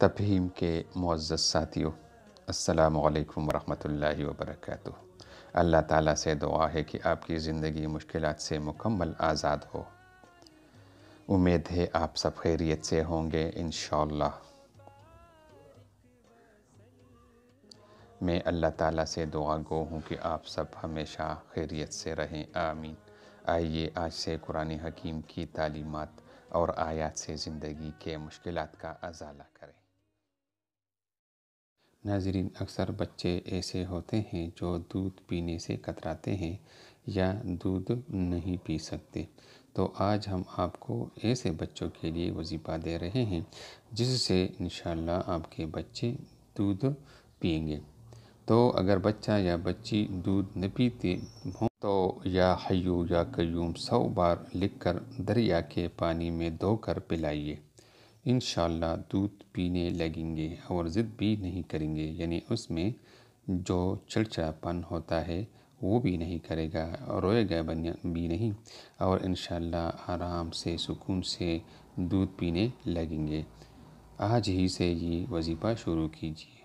تفہیم کے معزز ساتھیوں، السلام علیکم ورحمۃ اللہ وبرکاتہ۔ اللہ تعالیٰ سے دعا ہے کہ آپ کی زندگی مشکلات سے مکمل آزاد ہو۔ امید ہے آپ سب خیریت سے ہوں گے انشاءاللہ۔ میں اللہ تعالیٰ سے دعا گو ہوں کہ آپ سب ہمیشہ خیریت سے رہیں، آمین۔ آئیے آج سے قرآن حکیم کی تعلیمات اور آیات سے زندگی کے مشکلات کا ازالہ کریں۔ ناظرین، اکثر بچے ایسے ہوتے ہیں جو دودھ پینے سے کتراتے ہیں یا دودھ نہیں پی سکتے، تو آج ہم آپ کو ایسے بچوں کے لیے وظیفہ دے رہے ہیں جس سے انشاءاللہ آپ کے بچے دودھ پئیں گے۔ تو اگر بچہ یا بچی دودھ نہ پیتے ہوں تو یا حیو یا قیوم 100 بار لکھ کر دریا کے پانی میں دھو کر پلائیے، انشاءاللہ دودھ پینے لگیں گے اور ضد بھی نہیں کریں گے، یعنی اس میں جو چڑچڑاپن ہوتا ہے وہ بھی نہیں کرے گا اور روئے گا بھی نہیں، اور انشاءاللہ آرام سے سکون سے دودھ پینے لگیں گے۔ آج ہی سے یہ وظیفہ شروع کیجیے۔